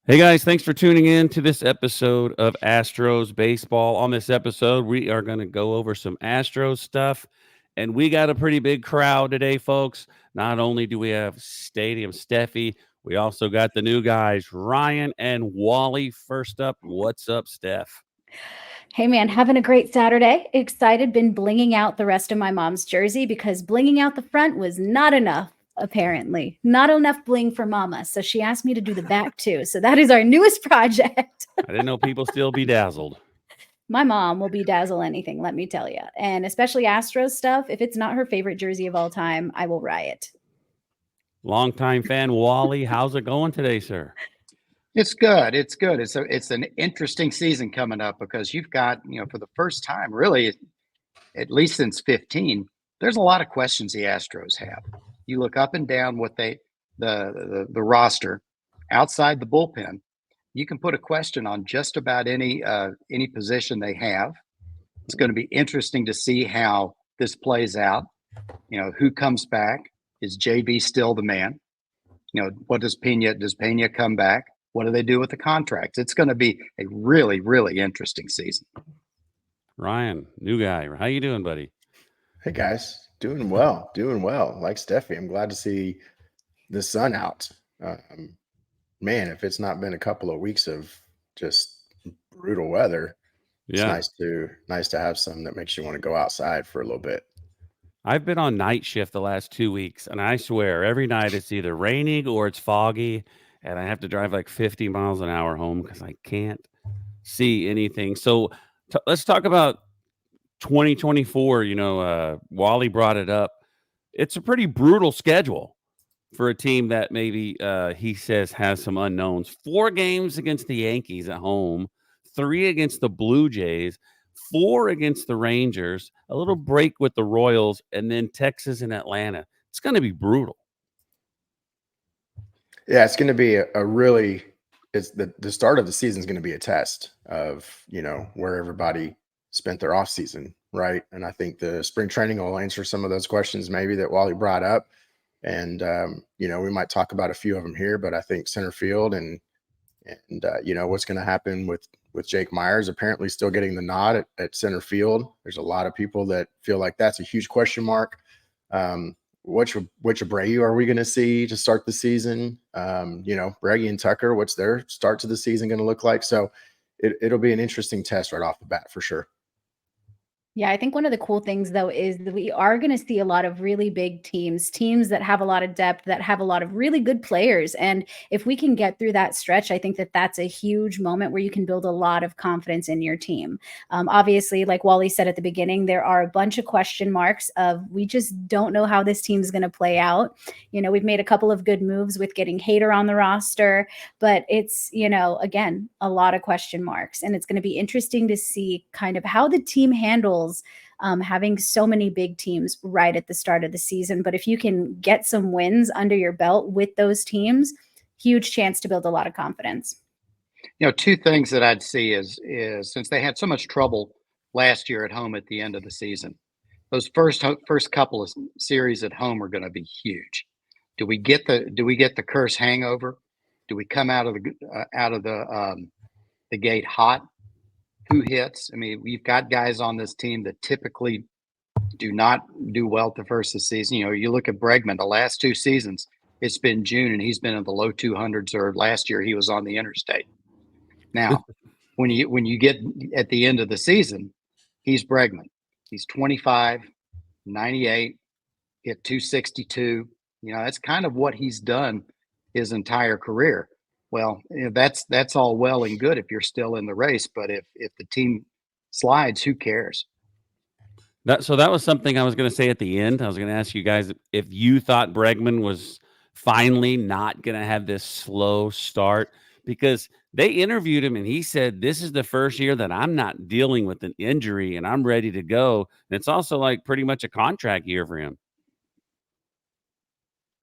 Hey guys, thanks for tuning in to this episode of Astros Baseball. On this episode, we are going to go over some Astros stuff, and we got a pretty big crowd today, folks. Not only do we have Stadium Steffi, we also got the new guys, Ryan and Wally. First up, what's up, Steph? Hey man, having a great Saturday. Excited, been blinging out the rest of my mom's jersey because blinging out the front was not enough, apparently. Not enough bling for mama. So she asked me to do the back too. So that is our newest project. I didn't know people still be dazzled. My mom will bedazzle anything, let me tell you. And especially Astros stuff. If it's not her favorite jersey of all time, I will riot. Longtime fan Wally, how's it going today, sir? It's good. It's good. It's an interesting season coming up because you've got, for the first time, really, at least since 15, there's a lot of questions the Astros have. You look up and down what the roster outside the bullpen, you can put a question on just about any position they have. It's going to be interesting to see how this plays out. Who comes back? Is JB still the man? What does Pena come back? What do they do with the contracts? It's going to be a really, really interesting season. Ryan, new guy. How you doing, buddy? Hey guys, doing well. Like Steffi, I'm glad to see the sun out. Man, if it's not been a couple of weeks of just brutal weather, it's nice to have some that makes you want to go outside for a little bit. I've been on night shift the last 2 weeks, and I swear every night it's either raining or it's foggy, and I have to drive like 50 miles an hour home because I can't see anything. So let's talk about 2024. Wally brought it up. It's a pretty brutal schedule for a team that maybe he says has some unknowns. 4 games against the Yankees at home, 3 against the Blue Jays, 4 against the Rangers, a little break with the Royals, and then Texas and Atlanta. It's going to be brutal. Yeah, it's going to be it's the start of the season is going to be a test of, where everybody spent their off season, right? And I think the spring training will answer some of those questions maybe that Wally brought up. And, we might talk about a few of them here, but I think center field and what's going to happen with Jake Myers apparently still getting the nod at center field. There's a lot of people that feel like that's a huge question mark. Which Abreu are we going to see to start the season? Breggy and Tucker, what's their start to the season going to look like? So it'll be an interesting test right off the bat for sure. Yeah, I think one of the cool things though is that we are going to see a lot of really big teams that have a lot of depth, that have a lot of really good players. And if we can get through that stretch, I think that that's a huge moment where you can build a lot of confidence in your team. Obviously, like Wally said at the beginning, there are a bunch of question marks of we just don't know how this team is going to play out. We've made a couple of good moves with getting Hader on the roster, but it's, again, a lot of question marks. And it's going to be interesting to see kind of how the team handles having so many big teams right at the start of the season. But if you can get some wins under your belt with those teams, huge chance to build a lot of confidence. 2 things that I'd see is since they had so much trouble last year at home at the end of the season, those first couple of series at home are going to be huge. Do we get the curse hangover? Do we come out of the gate hot? Who hits? I mean, we've got guys on this team that typically do not do well at the first of the season. You look at Bregman, the last 2 seasons, it's been June and he's been in the low 200s, or last year he was on the interstate. Now, when you get at the end of the season, he's Bregman. He's 25, 98, hit 262. That's kind of what he's done his entire career. Well, that's all well and good if you're still in the race, but if the team slides, who cares? That was something I was going to say at the end. I was going to ask you guys if you thought Bregman was finally not going to have this slow start, because they interviewed him and he said, this is the first year that I'm not dealing with an injury and I'm ready to go. And it's also like pretty much a contract year for him.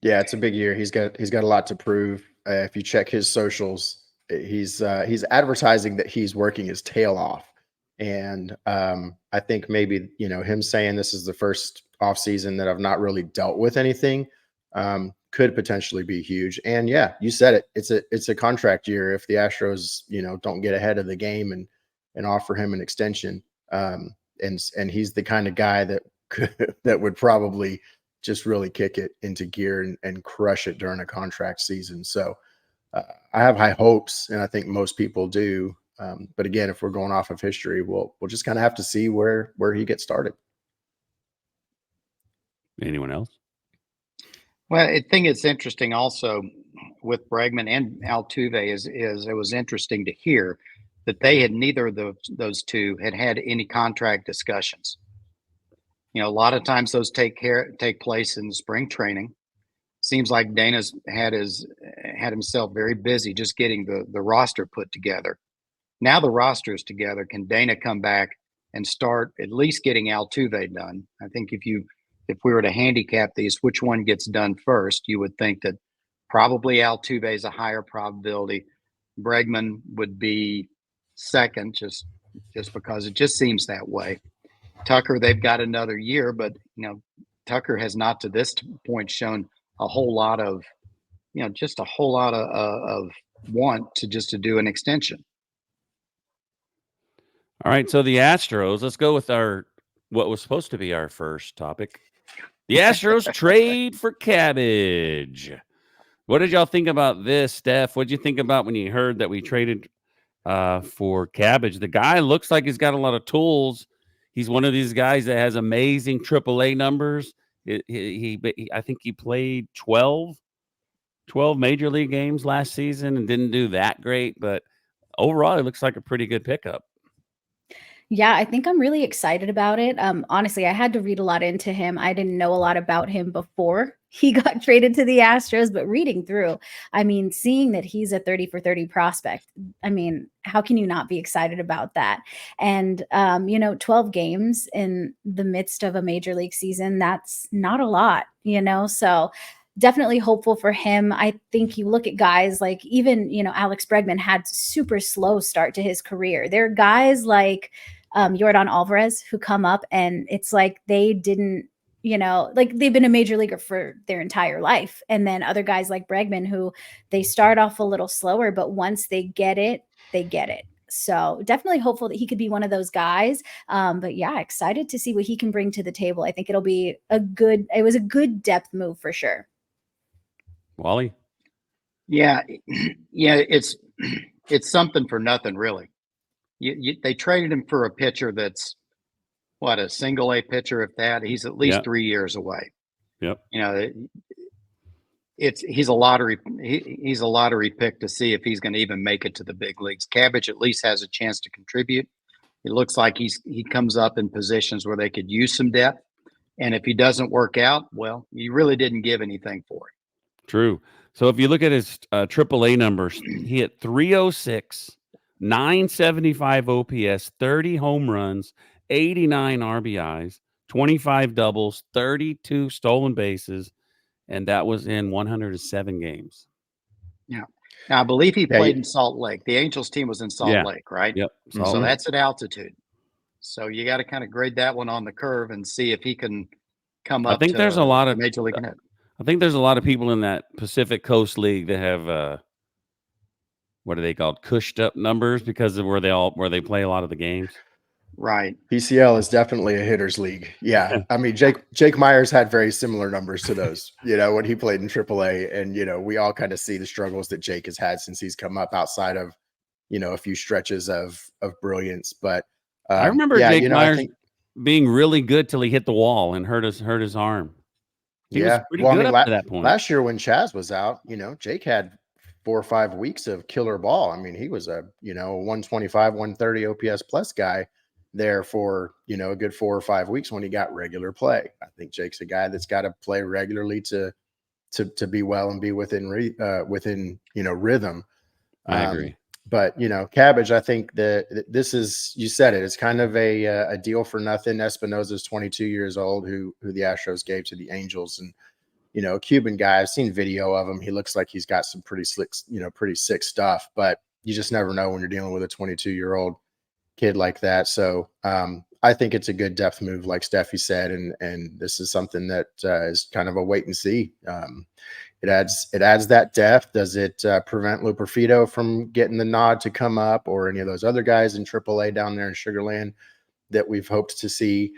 Yeah, it's a big year. He's got a lot to prove. If you check his socials, he's advertising that he's working his tail off. And I think maybe, him saying this is the first off season that I've not really dealt with anything. could potentially be huge. And yeah, you said it. It's a contract year. If the Astros, don't get ahead of the game and offer him an extension, and he's the kind of guy that that would probably just really kick it into gear and crush it during a contract season. So I have high hopes, and I think most people do. But again, if we're going off of history, we'll just kind of have to see where he gets started. Anyone else? Well, I think it's interesting also with Bregman and Altuve is it was interesting to hear that they had neither of those two had any contract discussions. A lot of times those take place in spring training. Seems like Dana's had himself very busy just getting the roster put together. Now the roster is together. Can Dana come back and start at least getting Altuve done? I think if we were to handicap these, which one gets done first, you would think that probably Altuve is a higher probability. Bregman would be second, just because it just seems that way. Tucker, they've got another year, but Tucker has not to this point shown a whole lot of, just a whole lot of want to do an extension. All right, so the Astros. Let's go with what was supposed to be our first topic. The Astros trade for Cabbage. What did y'all think about this, Steph? What did you think about when you heard that we traded for Cabbage? The guy looks like he's got a lot of tools. He's one of these guys that has amazing AAA numbers. I think he played 12 major league games last season and didn't do that great, but overall, it looks like a pretty good pickup. Yeah, I think I'm really excited about it. Honestly, I had to read a lot into him. I didn't know a lot about him before he got traded to the Astros, but reading through, seeing that he's a 30 for 30 prospect, how can you not be excited about that? And, 12 games in the midst of a major league season, that's not a lot, so definitely hopeful for him. I think you look at guys like even, Alex Bregman had super slow start to his career. There are guys like Yordan Alvarez who come up and it's like they didn't, they've been a major leaguer for their entire life. And then other guys like Bregman who they start off a little slower, but once they get it, they get it. So definitely hopeful that he could be one of those guys. But yeah, excited to see what he can bring to the table. I think it was a good depth move for sure. Wally? Yeah, it's something for nothing, really. They traded him for a pitcher that's a single A pitcher. If that, he's at least 3 years away. Yep. He's a lottery pick to see if he's going to even make it to the big leagues. Cabbage at least has a chance to contribute. It looks like he comes up in positions where they could use some depth. And if he doesn't work out, well, you really didn't give anything for it. True. So if you look at his AAA numbers, he hit 306, 975 OPS, 30 home runs, 89 RBIs, 25 doubles, 32 stolen bases, and that was in 107 games. Yeah. Now, I believe he played in Salt Lake. The Angels team was in Salt Lake, right? Yep. So that's at altitude. So you got to kind of grade that one on the curve and see if he can come up. I think there's a lot of Major League hit. I think there's a lot of people in that Pacific Coast League that have what are they called? Cushed up numbers because of where they play a lot of the games. Right. PCL is definitely a hitter's league. Yeah. Jake Myers had very similar numbers to those, when he played in AAA. And, we all kind of see the struggles that Jake has had since he's come up outside of, a few stretches of brilliance. But I remember Jake Myers being really good till he hit the wall and hurt his arm. He was pretty good up to that point. Last year when Chaz was out, Jake had 4 or 5 weeks of killer ball. He was a 125, 130 OPS plus guy there for a good 4 or 5 weeks when he got regular play. I think Jake's a guy that's got to play regularly to be well and be within rhythm. I agree. But Cabbage, I think that this is, you said it, it's kind of a deal for nothing. Espinosa's 22 years old, who the Astros gave to the Angels, and a Cuban guy. I've seen video of him. He looks like he's got some pretty sick stuff. But you just never know when you're dealing with a 22-year-old kid like that. So I think it's a good depth move, like Steffi said, and this is something that is kind of a wait and see. it adds that depth. Does it prevent Luperfido from getting the nod to come up, or any of those other guys in AAA down there in Sugar Land that we've hoped to see?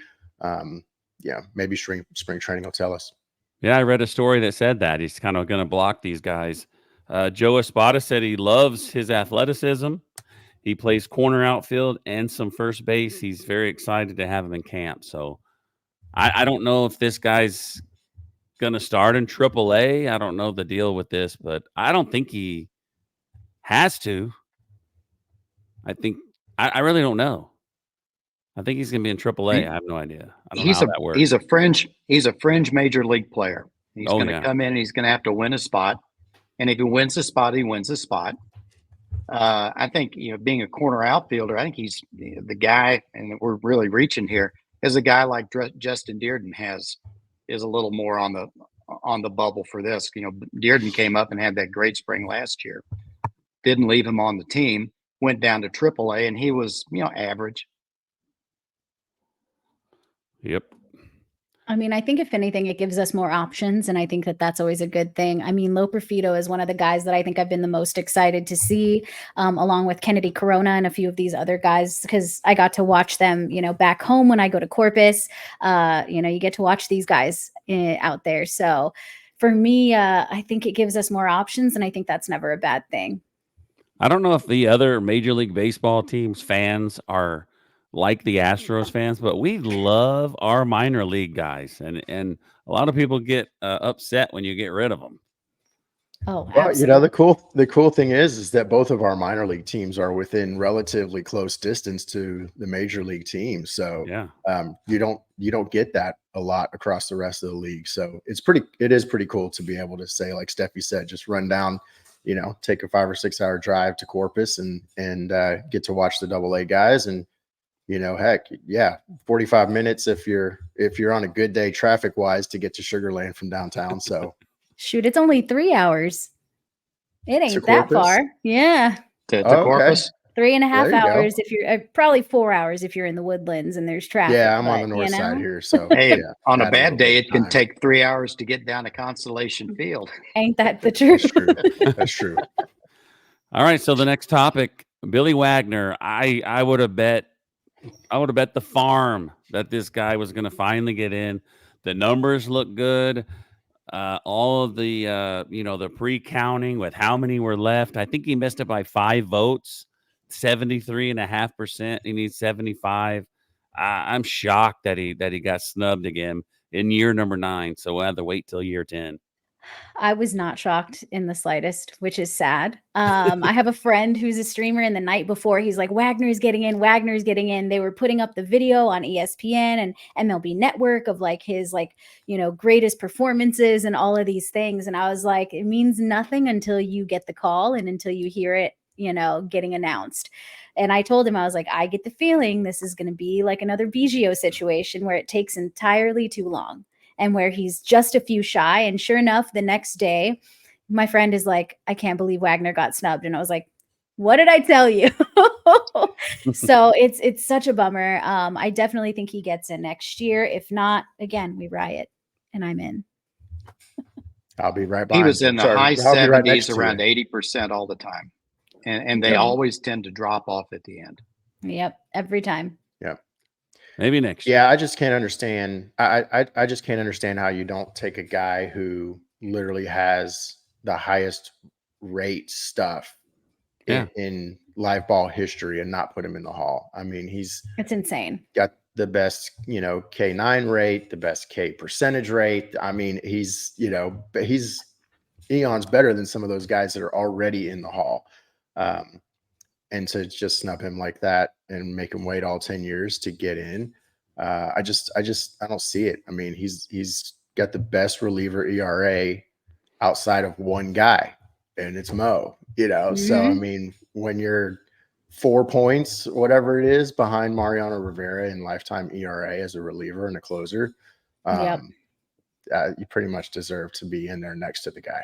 Maybe spring training will tell us. Yeah, I read a story that said that he's kind of going to block these guys. Joe Espada said he loves his athleticism. He plays corner outfield and some first base. He's very excited to have him in camp. So I don't know if this guy's going to start in AAA. I don't know the deal with this, but I don't think he has to. I really don't know. I think he's going to be in AAA. I have no idea. I don't know how that works. He's a fringe major league player. He's going to come in and he's going to have to win a spot. And if he wins a spot, he wins a spot. I think, being a corner outfielder, I think he's the guy, and we're really reaching here, is a guy like Justin Dearden is a little more on the bubble for this. Dearden came up and had that great spring last year. Didn't leave him on the team, went down to AAA, and he was, average. Yep. I mean, I think if anything, it gives us more options, and I think that that's always a good thing. I mean, Loperfido is one of the guys that I think I've been the most excited to see, along with Kennedy Corona and a few of these other guys, because I got to watch them, back home when I go to Corpus. You get to watch these guys out there. So for me, I think it gives us more options, and I think that's never a bad thing. I don't know if the other Major League Baseball teams fans are like the Astros fans, but we love our minor league guys, and a lot of people get upset when you get rid of them. Oh, well, absolutely. the cool thing is that both of our minor league teams are within relatively close distance to the major league teams. So Yeah. You don't get that a lot across the rest of the league. So it is pretty cool to be able to say, like Steffi said, just run down, take a 5 or 6 hour drive to Corpus and get to watch the AA guys. And heck, yeah, 45 minutes if you're on a good day traffic wise to get to Sugar Land from downtown. So Shoot, it's only 3 hours. It To ain't that Corpus? far. Yeah. To Okay. Corpus. 3.5 There you go. hours if you're probably 4 hours if you're in the Woodlands and there's traffic. Yeah, I'm on but, the north side here. So Hey, yeah, on a add bad little day, bit it of can time. take 3 hours to get down to Constellation Field. Ain't that the truth? That's true. That's true. All right, so the next topic, Billy Wagner. I would have bet the farm that this guy was going to finally get in. The numbers look good. All of the the pre-counting with how many were left. I think he missed it by 5 votes. 73.5%. He needs 75. I'm shocked that he got snubbed again in year number 9. So we'll have to wait till year 10. I was not shocked in the slightest, which is sad. I have a friend who's a streamer, and the night before he's like, Wagner's getting in. They were putting up the video on ESPN and MLB Network of like his greatest performances and all of these things. And I was like, it means nothing until you get the call and until you hear it, getting announced. And I told him, I was like, I get the feeling this is going to be like another Biggio situation where it takes entirely too long, and where he's just a few shy. And sure enough, the next day, my friend is like, I can't believe Wagner got snubbed. And I was like, what did I tell you? So it's such a bummer. I definitely think he gets in next year. If not, again, we riot, and I'm in. I'll be right He behind was you. in the Sorry, high I'll be right next 70s, to around you. 80% all the time. And they Yeah. always tend to drop off at the end. Yep, every time. Yeah. Maybe next year. Yeah, I just can't understand. I just can't understand how you don't take a guy who literally has the highest rate stuff in live ball history and not put him in the Hall. I mean, It's insane. got the best, K9 rate, the best K percentage rate. I mean, he's eons better than some of those guys that are already in the Hall. And to just snub him like that and make him wait all 10 years to get in. I don't see it. I mean, he's got the best reliever ERA outside of one guy, and it's Mo, So, I mean, when you're 4 points, whatever it is, behind Mariano Rivera in lifetime ERA as a reliever and a closer, you pretty much deserve to be in there next to the guy.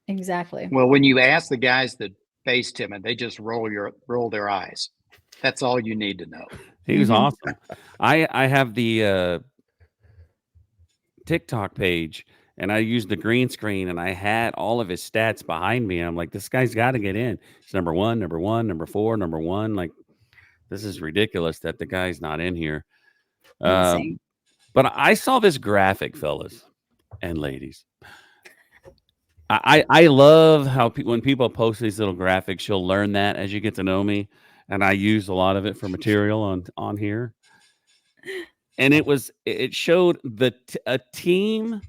Exactly. Well, when you ask the guys that faced him and they just roll their eyes, that's all you need to know. He was awesome. I have the TikTok page, and I used the green screen, and I had all of his stats behind me. And I'm like, this guy's got to get in. It's number 1, number 1, number 4, number 1. Like, this is ridiculous that the guy's not in here. Insane. But I saw this graphic, fellas and ladies. I love how when people post these little graphics, you'll learn that as you get to know me, and I use a lot of it for material on here. And it showed a team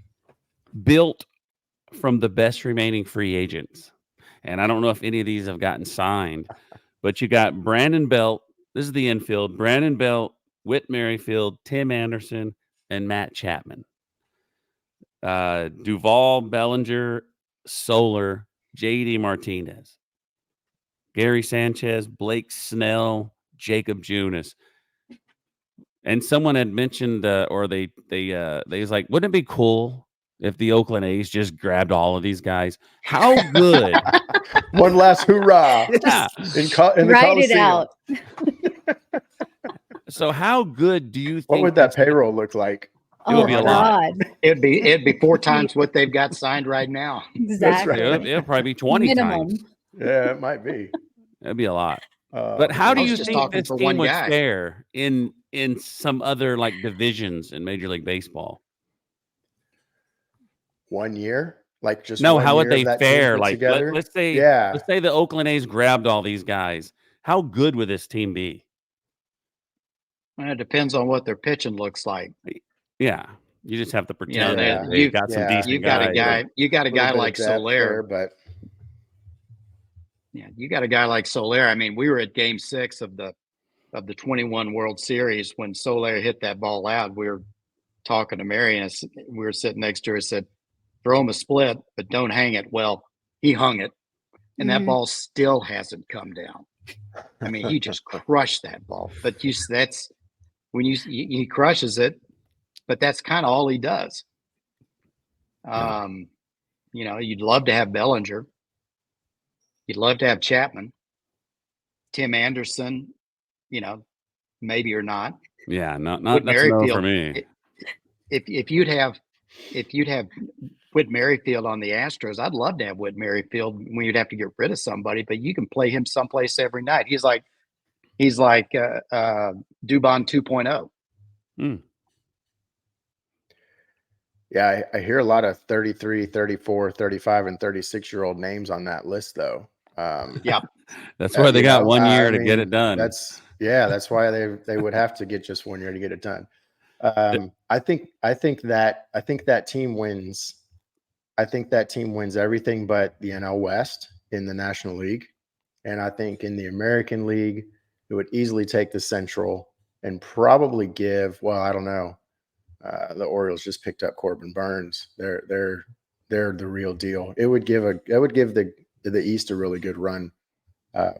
built from the best remaining free agents. And I don't know if any of these have gotten signed, but you got Brandon Belt. This is the infield. Brandon Belt, Whit Merrifield, Tim Anderson, and Matt Chapman. Duval, Bellinger, Soler, J.D. Martinez, Gary Sanchez, Blake Snell, Jacob Junis. And someone had mentioned, or they was like, wouldn't it be cool if the Oakland A's just grabbed all of these guys? How good! One last hoorah! Yeah, in the Write it Coliseum. out. So how good do you think? What would that payroll look like? It would be a lot. God. It'd be 4 times what they've got signed right now. Exactly. right. It'll probably be 20 Minimum. times. Yeah, it might be. That'd be a lot. But how I do was you just think talking this for team one would guy. fare in some other like divisions in Major League Baseball? 1 year, like just No, 1 how would year they of that team fare? put Like together. let's say Yeah, let's say the Oakland A's grabbed all these guys. How good would this team be? And it depends on what their pitching looks like. Yeah, you just have to You know, pretend Yeah. that they've got some Yeah. decent you've got a guys. guy. You got a little guy bit of like depth Soler. there, but Yeah, you got a guy like Soler. I mean, we were at Game 6 of the 21 World Series when Soler hit that ball out. We were talking to Mary, and we were sitting next to her. Said, "Throw him a split, but don't hang it." Well, he hung it, and that Mhm. ball still hasn't come down. I mean, he just crushed that ball. But that's when he crushes it, but that's kind of all he does. Yeah. You know, you'd love to have Bellinger. You'd love to have Chapman, Tim Anderson. You know, maybe or not. Yeah, not Whit that's a no for Merrifield. me. If you'd have Whit Merrifield on the Astros, I'd love to have Whit Merrifield when you'd have to get rid of somebody, but you can play him someplace every night. He's like Dubon 2.0. yeah, I hear a lot of 33, 34, 35, and 36-year-old names on that list, though. Yeah. That's why they you got know, 1 year I to get mean, it done. That's why they would have to get just 1 year to get it done. I think that team wins. I think that team wins everything but the NL West in the National League, and I think in the American League it would easily take the Central and probably give. Well, I don't know. The Orioles just picked up Corbin Burns. They're the real deal. It would give the East a really good run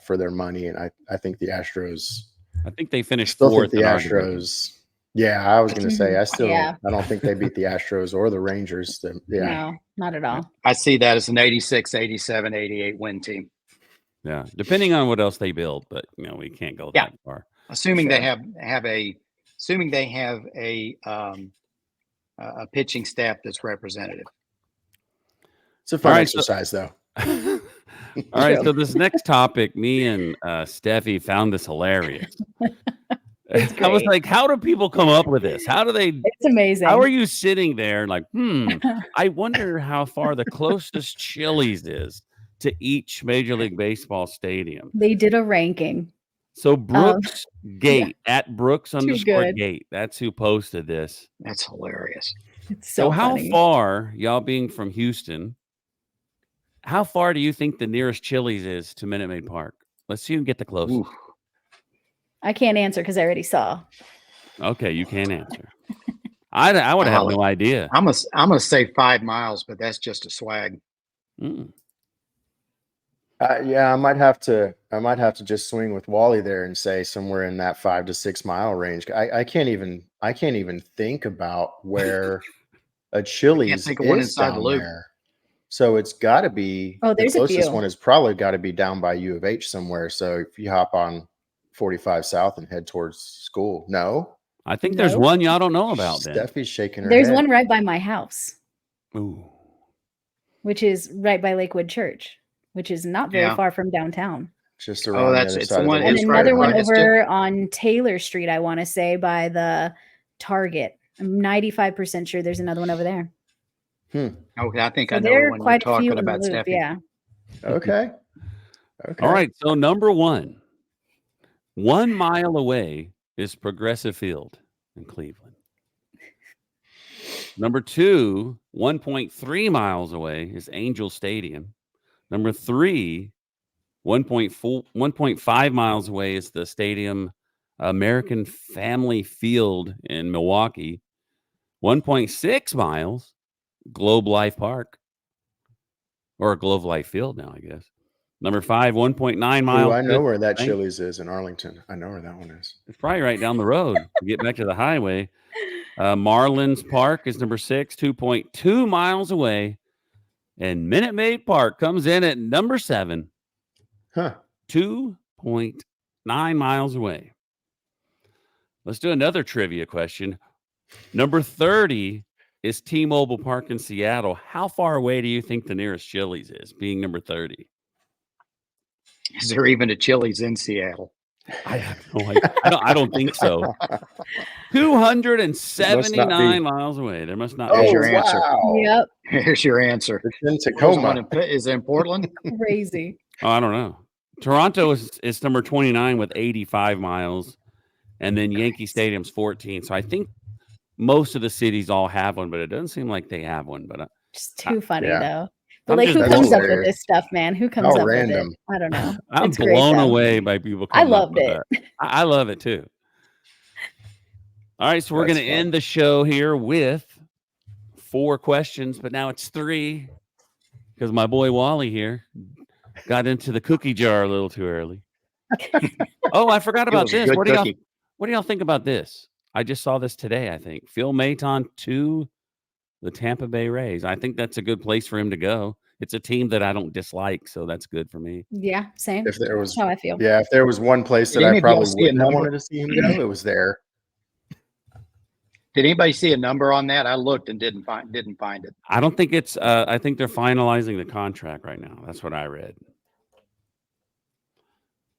for their money, and I think the Astros. I think they finished Still think fourth the in our division. Astros. Yeah, I was going to say Yeah. I don't think they beat the Astros or the Rangers. Yeah, No, not at all. I see that as an 86, 87, 88 win team. Yeah, depending on what else they build, but we can't go Yeah. that far. Assuming Sure. they have a pitching staff that's representative. it's a fun All right, so- exercise, though. All right, True. so this next topic, me and Steffi found this hilarious. It's I was great. like, how do people come up with this? How do they? It's amazing. How are you sitting there like, I wonder how far the closest Chili's is to each Major League Baseball stadium. They did a ranking. So Brooks Gate at Brooks Too _ good. Gate. That's who posted this. That's hilarious. It's So how funny. far, y'all being from Houston, how far do you think the nearest Chili's is to Minute Maid Park? Let's see who can get the closest. Ooh. I can't answer because I already saw. Okay, you can't answer. I would have no idea. I'm gonna say 5 miles, but that's just a swag. Mm. Yeah, I might have to just swing with Wally there and say somewhere in that 5 to 6 mile range. I can't even think about where a Chili's think of one is inside the down loop. there. So it's got to be Oh, there's the a closest few. one is probably got to be down by U of H somewhere. So if you hop on 45 South and head towards school, no. I think there's Nope. one y'all don't know about then. Steffi's shaking her There's head. one right by my house. Ooh. which is right by Lakewood Church, which is not very Yeah. far from downtown. Just around the other it's side the of one. the And It's another one right. It's over on Taylor Street, I want to say, by the Target. I'm 95% sure there's another one over there. Okay, I think So I know the they're one you're quite a few talking in the about, loop. Steffi. Yeah. Okay. Okay. All right. So number 1, 1 mile away is Progressive Field in Cleveland. Number 2, 1.3 miles away is Angel Stadium. Number 3, 1.5 miles away is the stadium American Family Field in Milwaukee. 1.6 miles, Globe Life Park, or Globe Life Field now, I guess. Number 5, 1.9 miles. I know where that Bank. Chili's is in Arlington. I know where that one is. It's probably right down the road. To get back to the highway. Marlins Park is number 6, 2.2 miles away. And Minute Maid Park comes in at number 7, Huh. 2.9 miles away. Let's do another trivia question. Number 30 is T-Mobile Park in Seattle. How far away do you think the nearest Chili's is, being number 30? Is there even a Chili's in Seattle? I have no idea. I don't think so. 279 miles away. There must not There's be. your answer. Wow. Yep. Here's your answer. It's in There's Tacoma. one is it in Portland? Crazy. Oh, I don't know. Toronto is number 29 with 85 miles. And then Yankee Stadium's 14. So I think most of the cities all have one, but it doesn't seem like they have one. But Just too funny yeah. though. But I'm like, just who blown comes up with hilarious. this stuff, man? Who comes How up random. with it? I don't know. I'm It's great, blown though. away by people I coming up loved with it. that. I love it too. All right, so we're That's going to fun. end the show here with 4 questions, but now it's 3 because my boy Wally here got into the cookie jar a little too early. Oh, I forgot It about was a this. good What cookie. do y'all think about this? I just saw this today, I think. Phil Maton to the Tampa Bay Rays. I think that's a good place for him to go. It's a team that I don't dislike, so that's good for me. Yeah, same. If there was, That's how I feel. yeah, if there was one place Did that I any of y'all probably see a wouldn't have number? wanted to see him go, it was there. Did anybody see a number on that? I looked and didn't find it. I don't think it's I think they're finalizing the contract right now. That's what I read.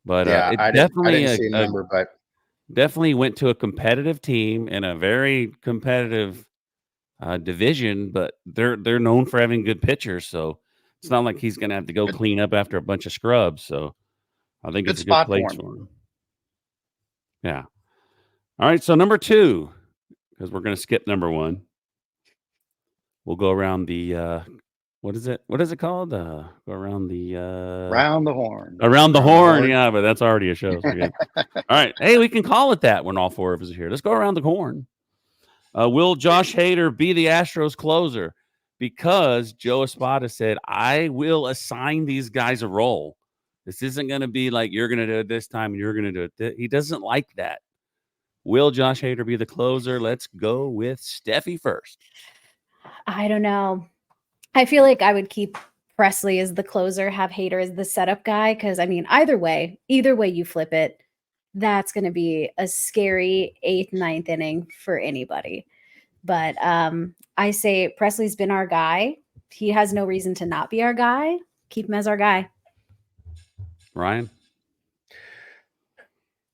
But Yeah, it's I definitely didn't see a number, but definitely went to a competitive team in a very competitive division, but they're known for having good pitchers, so it's not like he's going to have to go Good- clean up after a bunch of scrubs. So I think Good it's a good spot for place him. for him. Yeah. All right. So number 2, because we're going to skip number 1. We'll go around the what is it? What is it called? Go around the Round the horn. around the Around the horn. horn. Yeah, but that's already a show. So all right. Hey, we can call it that when all 4 of us are here. Let's go around the horn. Will Josh Hader be the Astros closer? Because Joe Espada said, I will assign these guys a role. This isn't going to be like you're going to do it this time and you're going to do it. He doesn't like that. Will Josh Hader be the closer? Let's go with Steffi first. I don't know. I feel like I would keep Presley as the closer, have Hader as the setup guy. Because I mean, either way you flip it, that's going to be a scary 8th, 9th inning for anybody. But I say Presley's been our guy. He has no reason to not be our guy. Keep him as our guy. Ryan?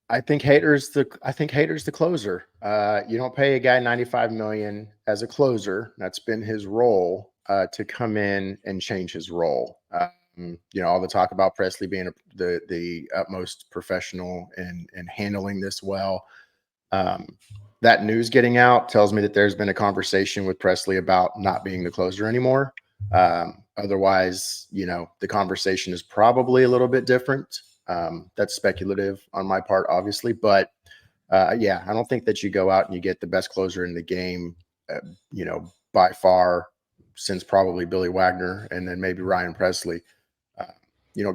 I think Hader's the closer. You don't pay a guy $95 million as a closer. That's been his role to come in and change his role. All the talk about Presley being the utmost professional and handling this well. That news getting out tells me that there's been a conversation with Presley about not being the closer anymore. Otherwise, the conversation is probably a little bit different. That's speculative on my part, obviously, but I don't think that you go out and you get the best closer in the game, by far since probably Billy Wagner and then maybe Ryan Presley.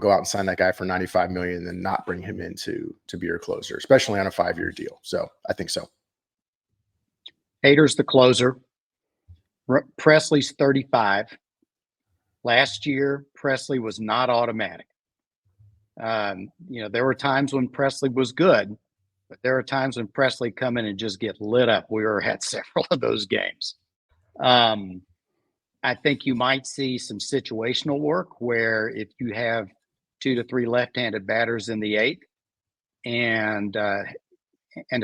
Go out and sign that guy for $95 million and then not bring him in to be your closer, especially on a 5-year deal. So I think so. Hader's the closer. Presley's 35. Last year, Presley was not automatic. There were times when Presley was good, but there are times when Presley come in and just get lit up. We were at several of those games. I think you might see some situational work where if you have 2 to 3 left-handed batters in the 8th and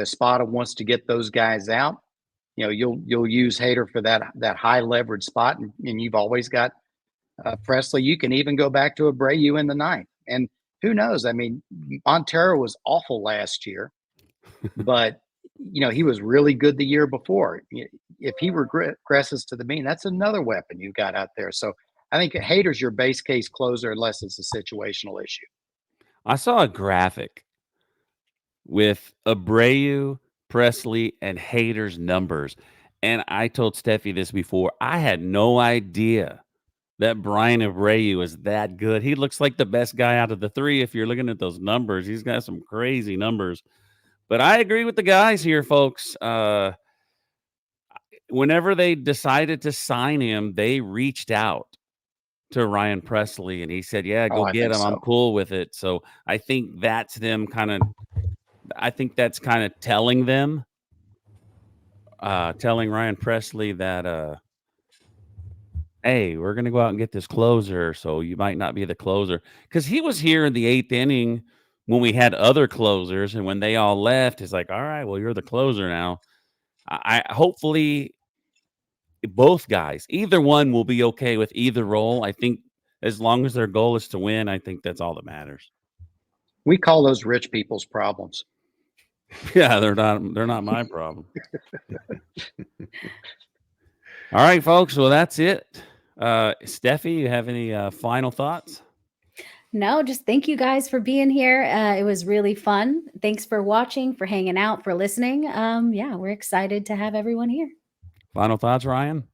Espada wants to get those guys out, you'll use Hader for that high leverage spot, and you've always got Presley. You can even go back to Abreu in the 9th, and who knows? I mean, Montero was awful last year, but he was really good the year before. If he regresses to the mean, that's another weapon you got out there. So I think Hader's your base case closer unless it's a situational issue. I saw a graphic with Abreu, Presley, and Hader's numbers. And I told Steffi this before. I had no idea that Brian Abreu is that good. He looks like the best guy out of the 3 if you're looking at those numbers. He's got some crazy numbers. But I agree with the guys here, folks. Whenever they decided to sign him, they reached out to Ryan Presley, and he said, "Yeah, go I get think him. I'm so. cool with it." So I think that's them I think that's kind of telling Ryan Presley that, hey, we're going to go out and get this closer. So you might not be the closer, because he was here in the 8th inning when we had other closers. And when they all left, it's like, all right, well, you're the closer now. I hopefully both guys, either one will be okay with either role. I think as long as their goal is to win, I think that's all that matters. We call those rich people's problems. Yeah, they're not my problem. All right, folks. Well, that's it. Steffi, you have any final thoughts? No, just thank you guys for being here. It was really fun. Thanks for watching, for hanging out, for listening. Yeah, we're excited to have everyone here. Final thoughts, Ryan?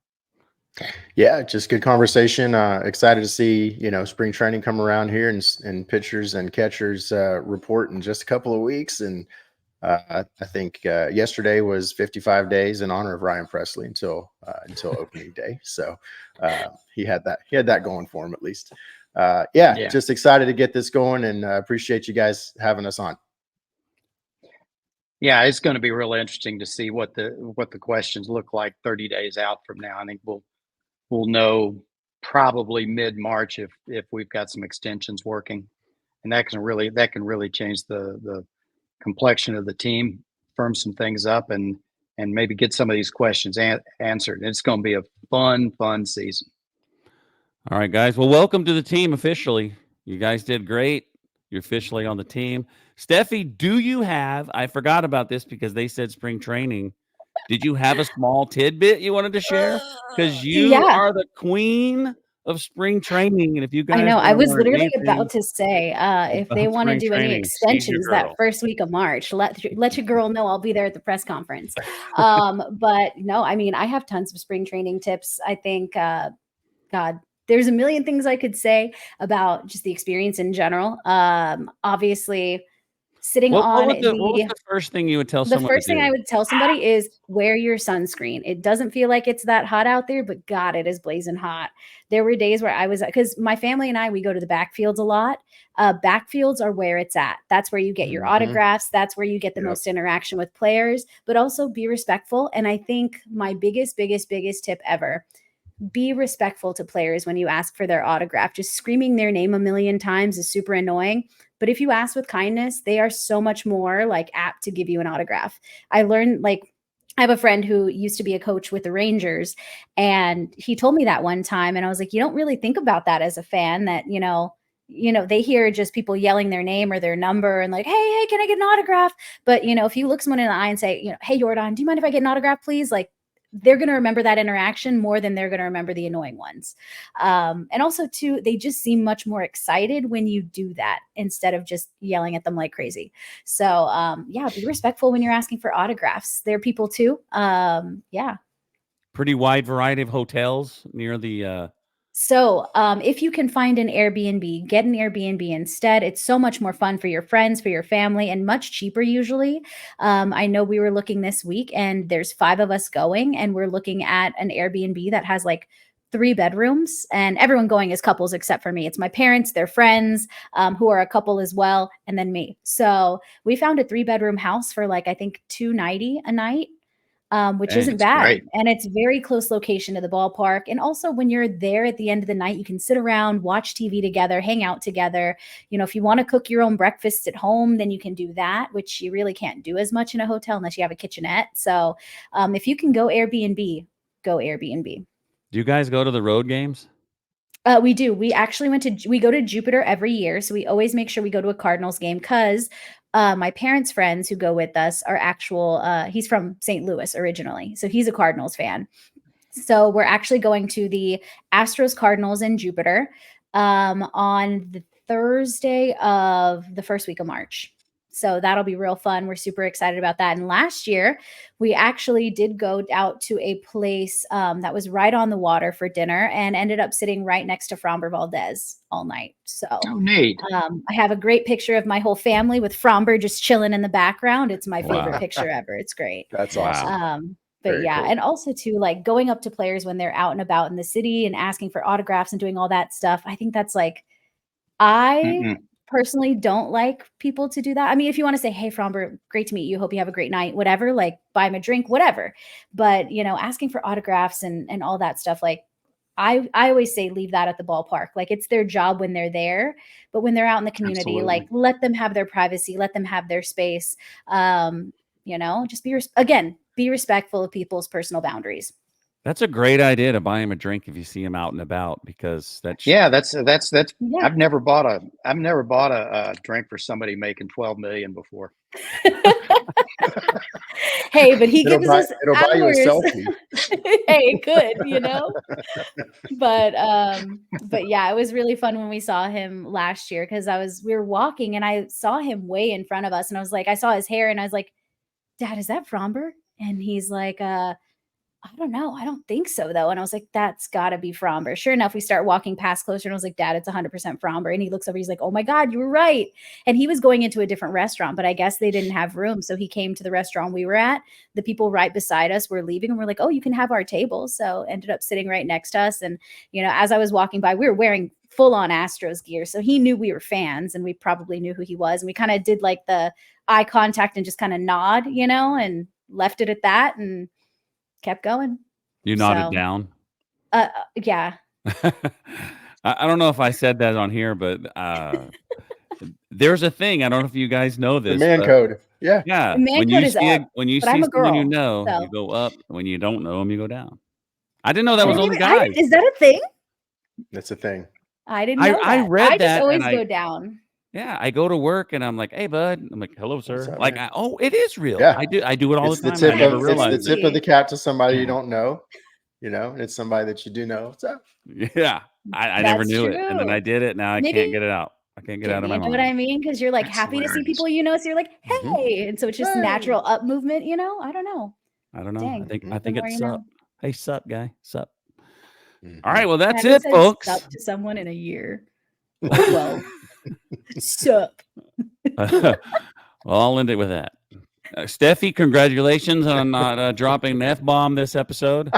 Yeah, just good conversation. Excited to see, spring training come around here and pitchers and catchers report in just a couple of weeks. And I think yesterday was 55 days in honor of Ryan Presley until opening day. So he had that going for him at least. Yeah, just excited to get this going, and appreciate you guys having us on. Yeah, it's going to be really interesting to see what the questions look like 30 days out from now. I think we'll know probably mid-March if we've got some extensions working, and that can really change the complexion of the team, firm some things up, and maybe get some of these questions answered. It's going to be a fun season. All right, guys. Well, welcome to the team officially. You guys did great. You're officially on the team. Steffi, do you have, I forgot about this because they said spring training. Did you have a small tidbit you wanted to share? Because you are the queen of spring training. And if you guys, I know, I was literally anything about to say, if they want to do any extensions that first week of March, let your girl know I'll be there at the press conference. But no, I mean, I have tons of spring training tips. I think, God, there's a million things I could say about just the experience in general. Obviously, sitting on what was the first thing you would tell someone? The first thing I would tell somebody is wear your sunscreen. It doesn't feel like it's that hot out there, but God, it is blazing hot. There were days where I was, because my family and I, we go to the backfields a lot. Backfields are where it's at. That's where you get your autographs. That's where you get the most interaction with players, but also be respectful. And I think my biggest tip ever, be respectful to players when you ask for their autograph. Just screaming their name a million times is super annoying. But if you ask with kindness, they are so much more apt to give you an autograph. I learned, I have a friend who used to be a coach with the Rangers, and he told me that one time. And I was like, you don't really think about that as a fan, that, they hear just people yelling their name or their number and hey, can I get an autograph? But, if you look someone in the eye and say, hey, Jordan, do you mind if I get an autograph, please? They're going to remember that interaction more than they're going to remember the annoying ones. And also too, they just seem much more excited when you do that instead of just yelling at them like crazy. So yeah, be respectful when you're asking for autographs. They're people too. Yeah. Pretty wide variety of hotels near the, So if you can find an Airbnb, get an Airbnb instead. It's so much more fun for your friends, for your family, and much cheaper usually. I know we were looking this week, and there's 5 of us going, and we're looking at an Airbnb that has 3 bedrooms, and everyone going is couples except for me. It's my parents, their friends, who are a couple as well, and then me. So we found a 3-bedroom house for I think $290 a night. which Dang, isn't that's bad. great. And it's very close location to the ballpark. And also when you're there at the end of the night, you can sit around, watch TV together, hang out together. You know, if you want to cook your own breakfast at home, then you can do that, which you really can't do as much in a hotel unless you have a kitchenette. So if you can go Airbnb, go Airbnb. Do you guys go to the road games? We do. We actually we go to Jupiter every year. So we always make sure we go to a Cardinals game because my parents' friends who go with us are he's from St. Louis originally. So he's a Cardinals fan. So we're actually going to the Astros Cardinals in Jupiter on the Thursday of the first week of March. So that'll be real fun. We're super excited about that. And last year, we actually did go out to a place that was right on the water for dinner and ended up sitting right next to Framber Valdez all night. So Oh, neat. I have a great picture of my whole family with Framber just chilling in the background. It's my favorite Wow. picture ever. It's great. That's Wow. awesome. But Very yeah, cool. and also too, like going up to players when they're out and about in the city and asking for autographs and doing all that stuff. I think that's like, I Mm-mm. personally don't like people to do that. I mean, if you want to say, hey, Fromber, great to meet you. Hope you have a great night, whatever, like buy him a drink, whatever. But, you know, asking for autographs and all that stuff, like I always say leave that at the ballpark. Like it's their job when they're there, but when they're out in the community, like Absolutely. let them have their privacy, let them have their space. You know, just be respectful of people's personal boundaries. That's a great idea to buy him a drink if you see him out and about, because that's Yeah, that's. Yeah. I've never bought a drink for somebody making 12 million before. Hey, but he It'll gives buy, us it'll buy you a hours. selfie. Hey, good, you know. But yeah, it was really fun when we saw him last year because we were walking and I saw him way in front of us and I was like, I saw his hair and I was like, Dad, is that Fromber? And he's like, I don't know. I don't think so, though. And I was like, that's got to be Fromber. Sure enough, we start walking past closer and I was like, Dad, it's 100% Fromber. And he looks over, he's like, oh my God, you were right. And he was going into a different restaurant, but I guess they didn't have room. So he came to the restaurant we were at. The people right beside us were leaving and we're like, oh, you can have our table. So ended up sitting right next to us. And, you know, as I was walking by, we were wearing full on Astros gear. So he knew we were fans and we probably knew who he was. And we kind of did like the eye contact and just kind of nod, you know, and left it at that and kept going. you nodded So, down. yeah. I don't know if I said that on here, but there's a thing. I don't know if you guys know The this. man but code. Yeah. yeah, The man when code you is see up, when you but I'm see a someone you girl, know, so you go up. When you don't know them, you go down. I didn't know I that was didn't only even I guys. didn't is that a thing? That's a thing. I didn't know I that. read I just that always and go down. yeah, I go to work and I'm like, hey bud. I'm like, hello, What's sir. up, Like, man? oh, it is real. Yeah. I do it all It's the the time. And I tip never of it's the realized tip of the Crazy. cap to somebody you don't know, you know, and it's somebody that you do know. What's up? it. Yeah, I never That's knew it, and then I true. did it. Now I can't Maybe get it out. I can't get it out of my you know what I mind. mean? Because you're like That's happy to see hilarious. people you know. So you're like, Mm-hmm. hey. And so it's just Hey. natural up movement, you know? I don't know. I don't know. Dang. I The think more it's you sup. know. Hey, sup, guy. Sup. Mhm. All right. Well, I that's haven't it, said folks. sup to someone in a year. Well, sup. Well, I'll end it with that. Steffi, congratulations on not dropping an F-bomb this episode.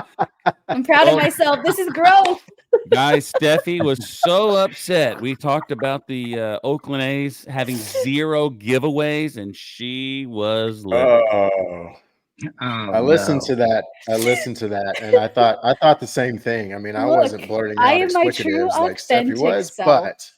I'm proud of Oh. myself. This is growth. Guys, Steffi was so upset. We talked about the Oakland A's having 0 giveaways, and she was livid. Oh, Oh, I listened no. to that. And I thought the same thing. I mean, I Look, wasn't blurting I out am my true explicatives like Steffi authentic was, self. but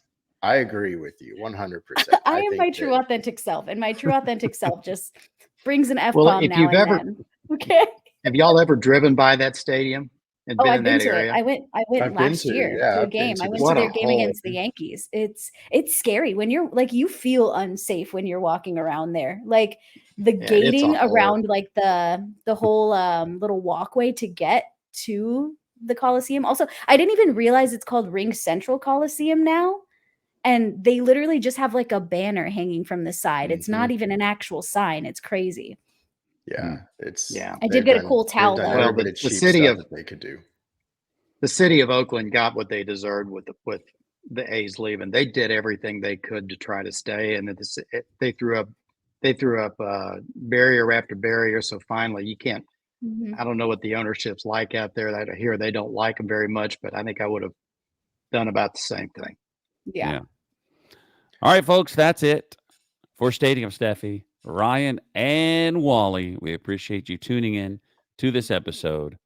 I agree with you 100%. I I am think my true that authentic self, and my true authentic self just brings an F Well, bomb if now you've and ever then. Okay. have y'all ever driven by that stadium and Oh, been I've in been that to it. area? I went I've been last to. year Yeah, to a I've been game. to I the went to What a their game hole. against the Yankees. It's scary when you're like you feel unsafe when you're walking around there. Like the Yeah, it's a gating hole. around like the whole little walkway to get to the Coliseum. Also, I didn't even realize it's called Ring Central Coliseum now. And they literally just have like a banner hanging from the side. It's not even an actual sign. It's crazy. Yeah, it's Yeah. I did get a cool they've towel done though. Well, every bit of the cheap city stuff of that they could do. the city of Oakland got what they deserved with the A's leaving. They did everything they could to try to stay, and they threw up barrier after barrier. So finally, you can't. Mhm. I don't know what the ownership's like out there. That here they don't like them very much, but I think I would have done about the same thing. Yeah. All right, folks, that's it for Stadium Steffi, Ryan, and Wally. We appreciate you tuning in. to this episode